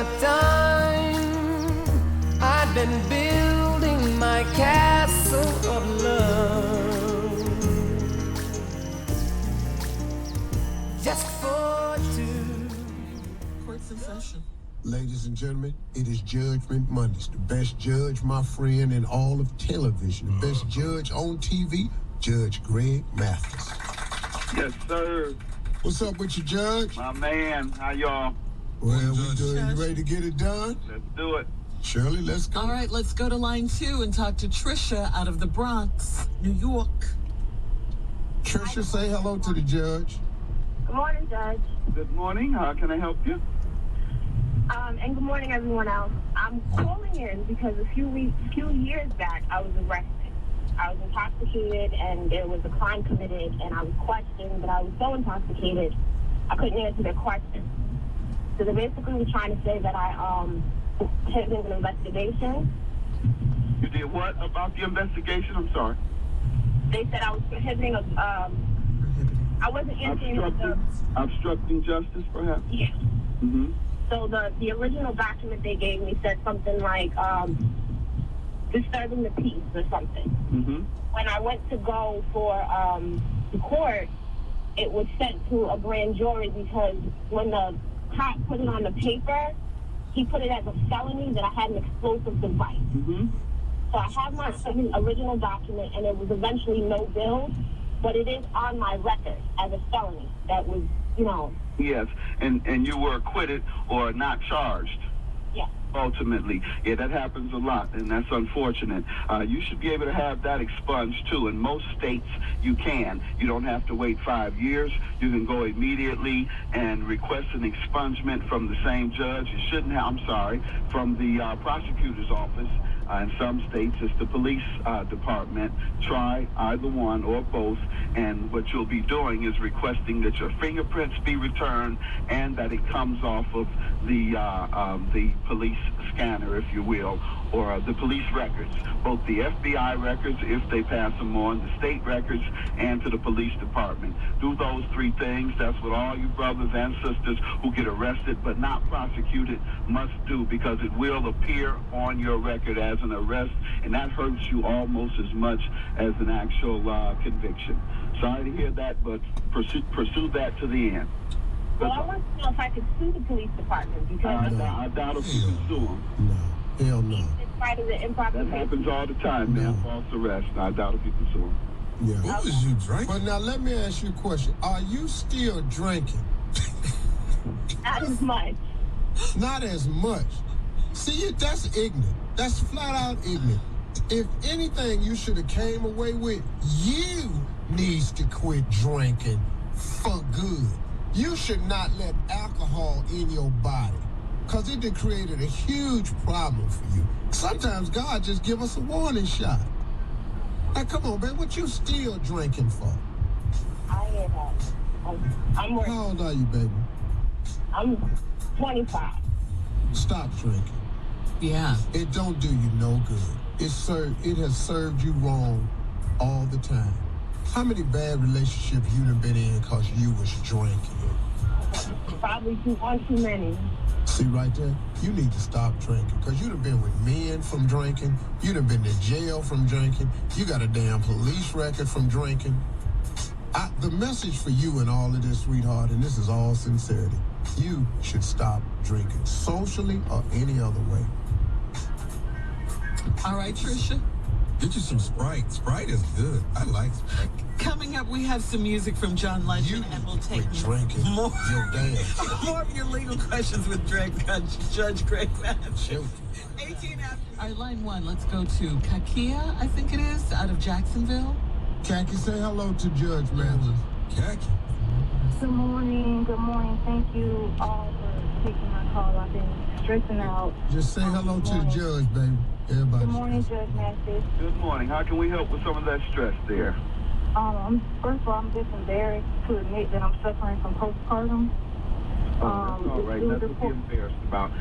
a time I'd been building my castle of love just for two. Court's in session. Ladies and gentlemen, it is Judgment Mondays. The best judge, my friend, in all of television. The best judge on TV, Judge Greg Mathis. Yes, sir. What's up with you, Judge? My man, how y'all? Well, we good. You ready to get it done? Let's do it. Shirley, let's go. All right, let's go to line 2 and talk to Trisha out of the Bronx, New York. Trisha, say hello to the judge. Good morning, Judge. Good morning. How can I help you? And good morning, everyone else. I'm calling in because a few years back, I was arrested. I was intoxicated, and there was a crime committed, and I was questioned, but I was so intoxicated, I couldn't answer their questions. So they basically were trying to say that I hid in an investigation. You did what about the investigation? I'm sorry. They said I was prohibiting I wasn't answering Obstructing justice, perhaps? Yeah. Mm-hmm. So the original document they gave me said something like disturbing the peace or something. Mm-hmm. When I went to go for the court, it was sent to a grand jury because when the cop put it on the paper, he put it as a felony that I had an explosive device. Mm-hmm. So I have my original document, and it was eventually no bill, but it is on my record as a felony. That was, Yes, and you were acquitted or not charged. Yeah. Ultimately, yeah, that happens a lot, and that's unfortunate. You should be able to have that expunged too. In most states, you can. You don't have to wait 5 years. You can go immediately and request an expungement from the same judge. You shouldn't have. From the prosecutor's office. In some states, it's the police department. Try either one or both, and what you'll be doing is requesting that your fingerprints be returned and that it comes off of the police scanner, if you will, or the police records, both the FBI records, if they pass them on, the state records, and to the police department. Do those 3 things. That's what all you brothers and sisters who get arrested but not prosecuted must do, because it will appear on your record as an arrest, and that hurts you almost as much as an actual conviction. Sorry to hear that, but pursue that to the end. Well, I want to know if I could sue the police department because I doubt if you can sue them. No, hell no. in spite of the improper That happens all the time, man. False arrest. I doubt if you can sue them. Yeah. What was you drinking? But now let me ask you a question. Are you still drinking? Not as much. Not as much. See, that's ignorant. That's flat out ignorant. If anything you should have came away with, you needs to quit drinking for good. You should not let alcohol in your body, because it done created a huge problem for you. Sometimes God just give us a warning shot. Now, come on, man, what you still drinking for? I hear that. I'm working. How old are you, baby? I'm 25. Stop drinking. Yeah. It don't do you no good. It has served you wrong all the time. How many bad relationships you done been in because you was drinking? Probably one too many. See right there? You need to stop drinking, because you done been with men from drinking. You done been to jail from drinking. You got a damn police record from drinking. The message for you in all of this, sweetheart, and this is all sincerity, you should stop drinking, socially or any other way. All right, Trisha. Get you some Sprite. Sprite is good. I like Sprite. Coming up, we have some music from John Legend, and we'll take drinking more your of your legal questions with Judge Greg Mathis. 18 after. All right, line 1. Let's go to Kakia, I think it is, out of Jacksonville. Kaki, say hello to Judge Mathis. Kaki. Good morning. Thank you all for taking my call. I've been stressing out. Just say hello to the judge, baby. Everybody. Good morning, Judge Mathis. Good morning. How can we help with some of that stress there? First of all, I'm just embarrassed to admit that I'm suffering from postpartum. That's all right. That's what you're embarrassed about.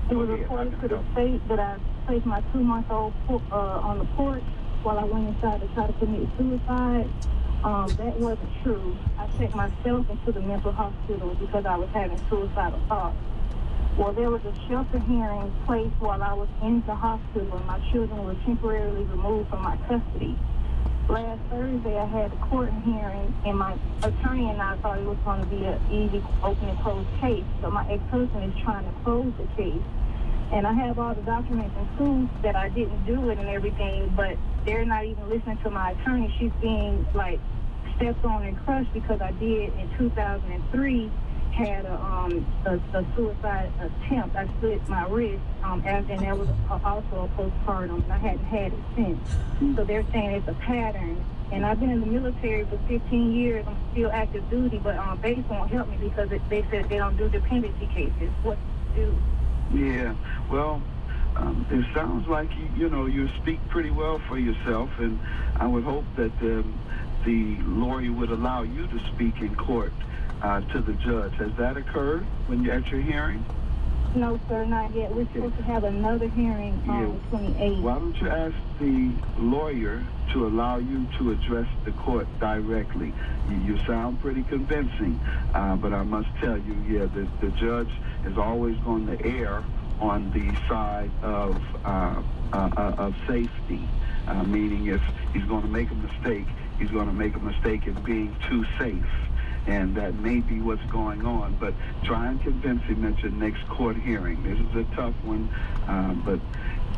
It was reported to the state that I placed my 2-month-old on the porch while I went inside to try to commit suicide. That wasn't true. I checked myself into the mental hospital because I was having suicidal thoughts. Well, there was a shelter hearing placed while I was in the hospital, and my children were temporarily removed from my custody. Last Thursday, I had a court hearing, and my attorney and I thought it was going to be an easy open and close case. So my ex-husband is trying to close the case. And I have all the documents and proof that I didn't do it and everything, but they're not even listening to my attorney. She's being, like, stepped on and crushed because I did in 2003 had a suicide attempt. I slit my wrist, and that was also a postpartum. I hadn't had it since. So they're saying it's a pattern. And I've been in the military for 15 years. I'm still active duty, but base won't help me because they said they don't do dependency cases. What to do? Yeah, well, it sounds like you speak pretty well for yourself, and I would hope that the lawyer would allow you to speak in court to the judge. Has that occurred when you're at your hearing? No, sir, not yet. We're supposed to have another hearing on the 28th. Why don't you ask the lawyer to allow you to address the court directly? You sound pretty convincing, but I must tell you, the judge is always going to err on the side of safety, meaning if he's going to make a mistake, he's going to make a mistake in being too safe. And that may be what's going on. But try and convince him at your next court hearing. This is a tough one, but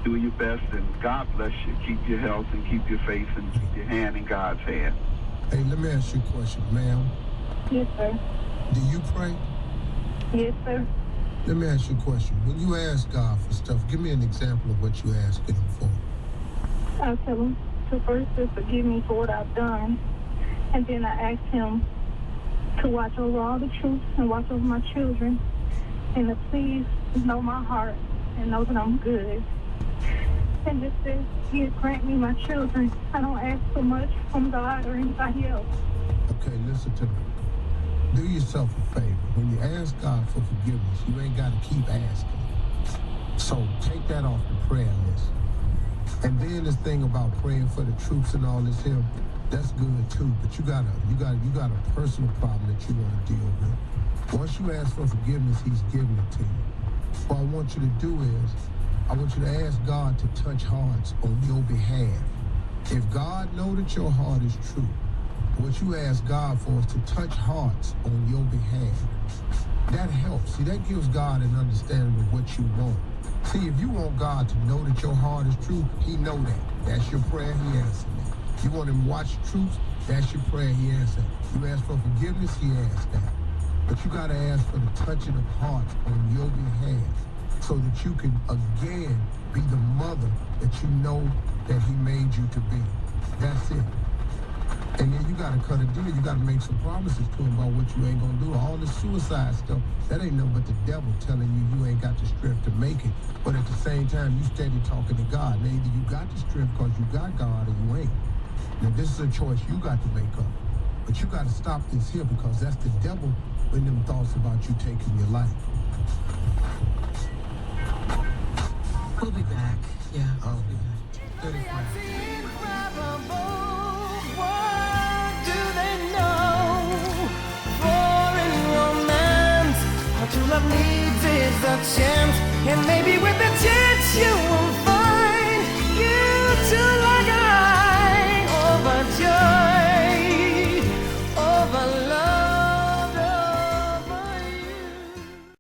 do your best, and God bless you. Keep your health and keep your faith and keep your hand in God's hand. Hey, let me ask you a question, ma'am. Yes, sir. Do you pray? Yes, sir. Let me ask you a question. When you ask God for stuff, give me an example of what you asking him for. I tell him to first to forgive me for what I've done, and then I ask him to watch over all the troops and watch over my children, and to please know my heart and know that I'm good. And just to grant me my children. I don't ask so much from God or anybody else. Okay, listen to me. Do yourself a favor. When you ask God for forgiveness, you ain't got to keep asking. So take that off the prayer list. And then this thing about praying for the troops and all this here, that's good too, but you got a personal problem that you want to deal with. Once you ask for forgiveness, he's giving it to you. What I want you to do is, I want you to ask God to touch hearts on your behalf. If God knows that your heart is true, what you ask God for is to touch hearts on your behalf. That helps. See, that gives God an understanding of what you want. See, if you want God to know that your heart is true, he know that. That's your prayer, he answers it. You want him to watch the troops, that's your prayer, he answers it. You ask for forgiveness, he asks that. But you got to ask for the touching of hearts on your behalf so that you can, again, be the mother that you know that he made you to be. That's it. And then you got to cut a deal. You got to make some promises to him about what you ain't going to do. All this suicide stuff, that ain't nothing but the devil telling you ain't got the strength to make it. But at the same time, you steady talking to God. Now, either you got the strength because you got God or you ain't. Now, this is a choice you got to make up. But you got to stop this here because that's the devil in them thoughts about you taking your life. We'll be back. Yeah, we'll be back. What you love needs is a chance, and maybe with a chance you will